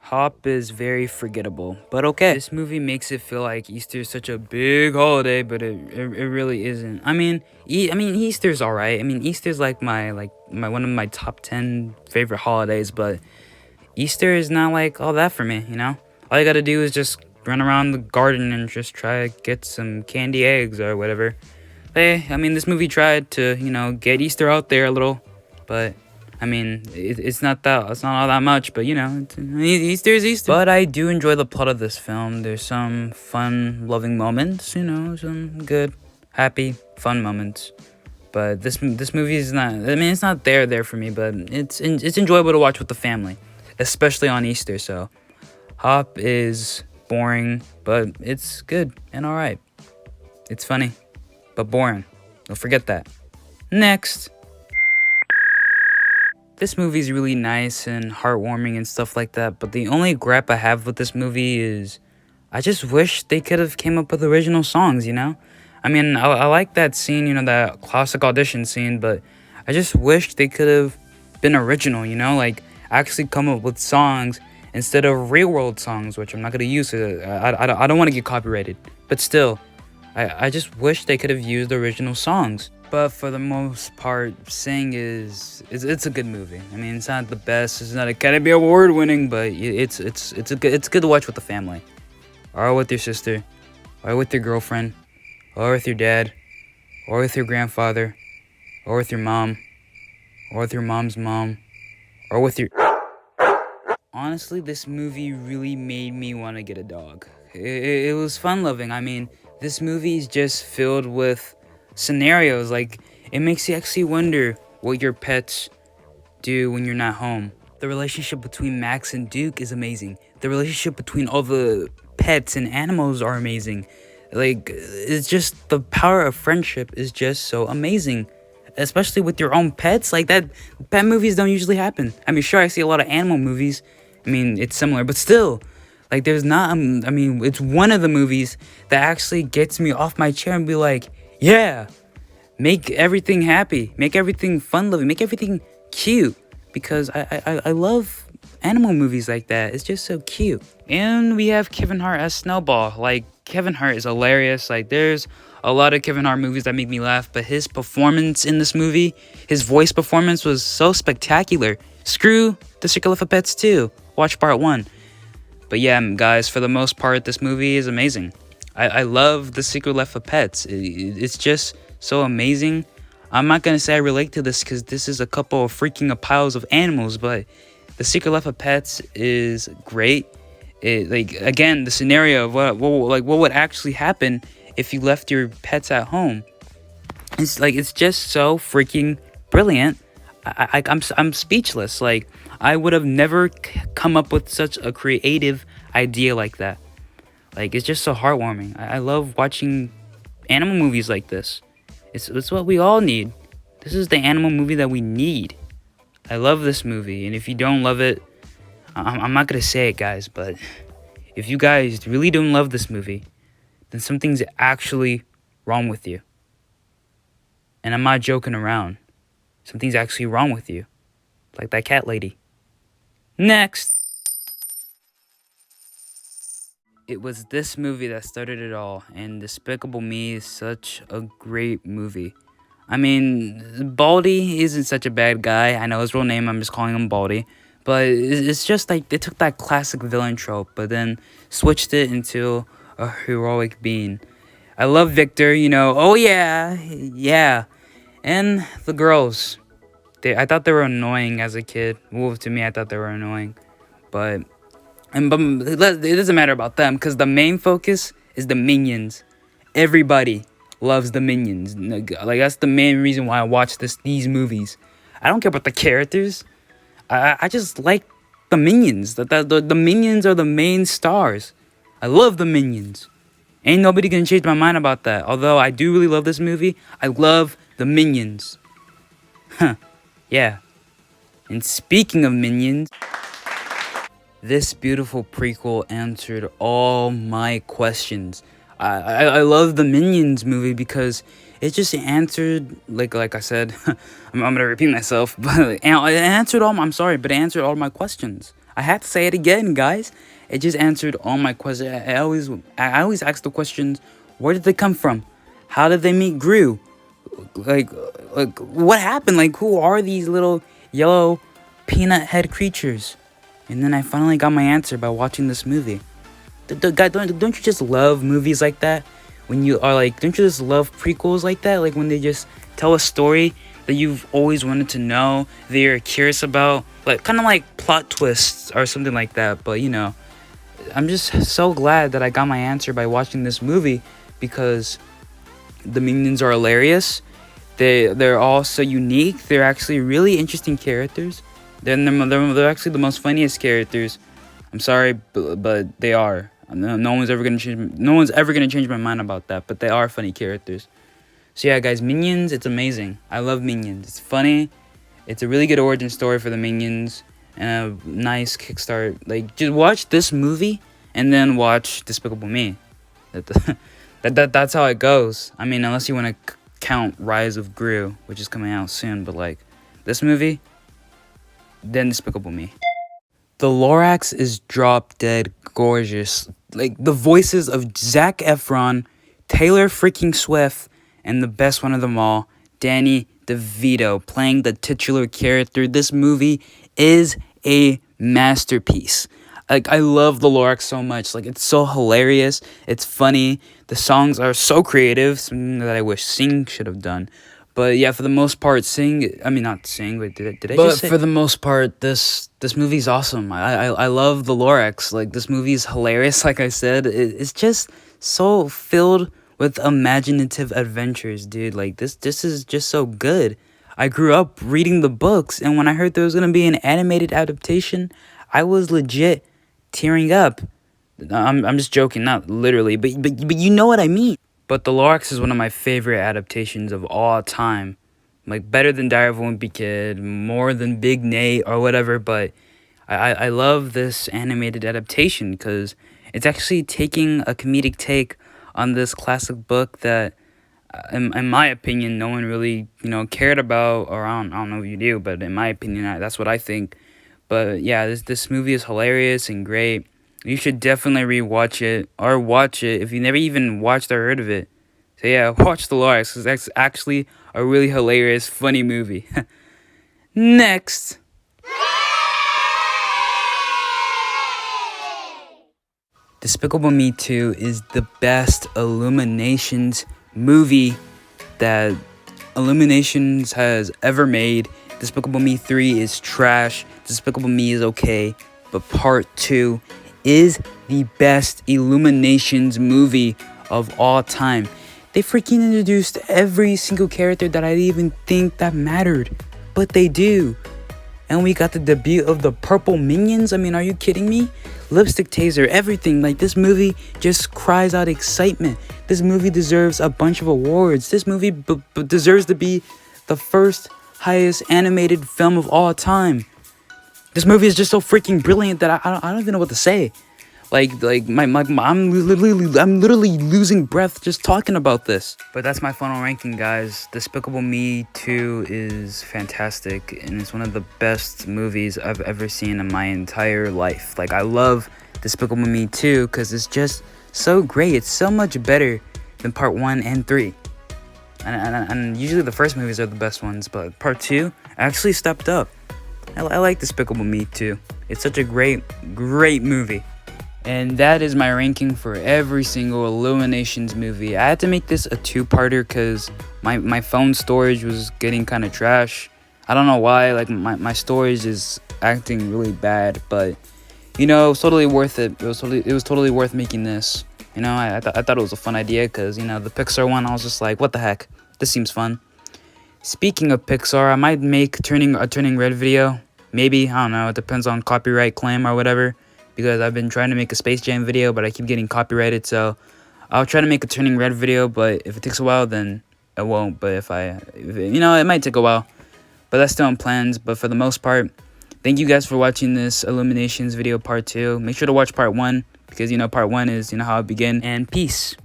Hop is very forgettable, but okay. This movie makes it feel like Easter is such a big holiday, but it really isn't. I mean Easter's all right. I mean Easter's like my one of my top 10 favorite holidays, but Easter is not like all that for me, you know? All you gotta do is just run around the garden and just try to get some candy eggs or whatever. Hey, I mean, this movie tried to, get Easter out there a little, but I mean, it's not all that much, but Easter is Easter. But I do enjoy the plot of this film. There's some fun, loving moments, some good, happy, fun moments. But this movie is not. I mean, it's not there for me, but it's enjoyable to watch with the family, especially on Easter. So, Hop is boring, but it's good and all right. It's funny, but boring. Don't forget that. Next. This movie is really nice and heartwarming and stuff like that, but the only gripe I have with this movie is I just wish they could have came up with original songs, I mean, I like that scene, that classic audition scene, but I just wish they could have been original, like actually come up with songs instead of real world songs, which I'm not going to use. I don't want to get copyrighted, but still, I just wish they could have used original songs. But for the most part, Sing it's a good movie. I mean, it's not the best. It's not Academy Award winning, but it's good to watch with the family, or with your sister, or with your girlfriend, or with your dad, or with your grandfather, or with your mom, or with your mom's mom, or with your. Honestly, this movie really made me want to get a dog. It was fun loving. I mean, this movie is just filled with scenarios. Like, it makes you actually wonder what your pets do when you're not home. The relationship between Max and Duke is amazing. The relationship between all the pets and animals are amazing. Like, it's just the power of friendship is just so amazing, especially with your own pets. Like, that pet movies don't usually happen. I mean, sure, I see a lot of animal movies. I mean, it's similar, but still, like, there's not. I mean, it's one of the movies that actually gets me off my chair and be like, yeah, make everything happy, make everything fun loving, make everything cute, because I love animal movies like that. It's just so cute. And we have Kevin Hart as Snowball. Like, Kevin Hart is hilarious. Like, there's a lot of Kevin Hart movies that make me laugh, but his performance in this movie, his voice performance was so spectacular. Screw The Secret Life of Pets 2. Watch part 1. But yeah, guys, for the most part, this movie is amazing. I love The Secret Life of Pets. It's just so amazing. I'm not going to say I relate to this because this is a couple of freaking piles of animals, but The Secret Life of Pets is great. Again, the scenario of what would actually happen if you left your pets at home. It's just so freaking brilliant. I'm speechless. Like, I would have never come up with such a creative idea like that. Like, it's just so heartwarming. I love watching animal movies like this. It's what we all need. This is the animal movie that we need. I love this movie, and if you don't love it, I'm not gonna say it, guys, but if you guys really don't love this movie, then something's actually wrong with you. And I'm not joking around. Something's actually wrong with you. Like that cat lady. Next! It was this movie that started it all, and Despicable Me is such a great movie. I mean, Baldy isn't such a bad guy. I know his real name, I'm just calling him Baldy. But it's just like they took that classic villain trope, but then switched it into a heroic being. I love Victor, oh yeah. And the girls. I thought they were annoying as a kid. Well, to me, I thought they were annoying. But it doesn't matter about them, because the main focus is the minions. Everybody loves the minions. Like, that's the main reason why I watch these movies. I don't care about the characters. I just like the minions. The minions are the main stars. I love the minions. Ain't nobody gonna change my mind about that. Although I do really love this movie, I love the minions. Huh. Yeah. And speaking of minions, this beautiful prequel answered all my questions. I love the Minions movie because it just answered, like I said, I'm gonna repeat myself, but it answered all. I'm sorry, but it answered all my questions. I had to say it again, guys. It just answered all my questions. I always ask the questions: where did they come from? How did they meet Gru? Like, what happened? Like, who are these little yellow peanut head creatures? And then I finally got my answer by watching this movie. Don't you just love movies like that? When you are like, don't you just love prequels like that? Like when they just tell a story that you've always wanted to know, that you're curious about, like kind of like plot twists or something like that. But you know, I'm just so glad that I got my answer by watching this movie, because the minions are hilarious. They're all so unique. They're actually really interesting characters. They're actually the most funniest characters. I'm sorry, but they are. No one's ever gonna change my mind about that. But they are funny characters. So yeah, guys, Minions, it's amazing. I love Minions. It's funny. It's a really good origin story for the Minions and a nice kickstart. Like, just watch this movie and then watch Despicable Me. That's how it goes. I mean, unless you want to count Rise of Gru, which is coming out soon. But like this movie, then Despicable Me. The Lorax is drop dead gorgeous. Like the voices of Zac Efron, Taylor freaking Swift, and the best one of them all, Danny DeVito, playing the titular character. This movie is a masterpiece. Like, I love the Lorax so much. Like, it's so hilarious. It's funny. The songs are so creative. Something that I wish Sing should have done. But yeah, for the most part, not Sing, but did I just say? But for the most part, this movie's awesome. I love the Lorax. Like, this movie's hilarious, like I said. It's just so filled with imaginative adventures, dude. Like, this is just so good. I grew up reading the books, and when I heard there was gonna be an animated adaptation, I was legit tearing up. I'm just joking, not literally, but you know what I mean. But The Lorax is one of my favorite adaptations of all time. Like, better than Diary of a Wimpy Kid, more than Big Nate or whatever, but I love this animated adaptation because it's actually taking a comedic take on this classic book that, in my opinion, no one really, cared about, or I don't know if you do, but in my opinion, that's what I think. But yeah, this movie is hilarious and great. You should definitely rewatch it or watch it if you never even watched or heard of it. So yeah, watch The Lorax, because that's actually a really hilarious, funny movie. Next. Despicable Me 2 is the best Illuminations movie that Illuminations has ever made. Despicable Me 3 is trash. Despicable Me is okay. But Part 2 is the best Illuminations movie of all time. They freaking introduced every single character that I didn't even think that mattered. But they do. And we got the debut of the purple minions. I mean, are you kidding me? Lipstick Taser, everything. Like, this movie just cries out excitement. This movie deserves a bunch of awards. This movie deserves to be the first highest animated film of all time. This movie is just so freaking brilliant that I don't even know what to say. I'm literally losing breath just talking about this. But that's my final ranking, guys. Despicable Me 2 is fantastic, and it's one of the best movies I've ever seen in my entire life. Like, I love Despicable Me 2 because it's just so great. It's so much better than Part 1 and 3. And usually the first movies are the best ones, but Part 2 actually stepped up. I like Despicable Me 2. It's such a great movie. And that is my ranking for every single Illuminations movie. I had to make this a two-parter because my phone storage was getting kind of trash. I don't know why. Like, my storage is acting really bad, but it was totally worth it. It was totally worth making this. I thought it was a fun idea because the Pixar one, I was just like, what the heck? This seems fun. Speaking of Pixar, I might make a Turning Red video. Maybe, I don't know. It depends on copyright claim or whatever. Because I've been trying to make a Space Jam video, but I keep getting copyrighted, so I'll try to make a Turning Red video, but if it takes a while, then it won't. But it might take a while, but that's still in plans. But for the most part, thank you guys for watching this Illuminations video part 2. Make sure to watch part 1, because Part 1 is how it began. And peace.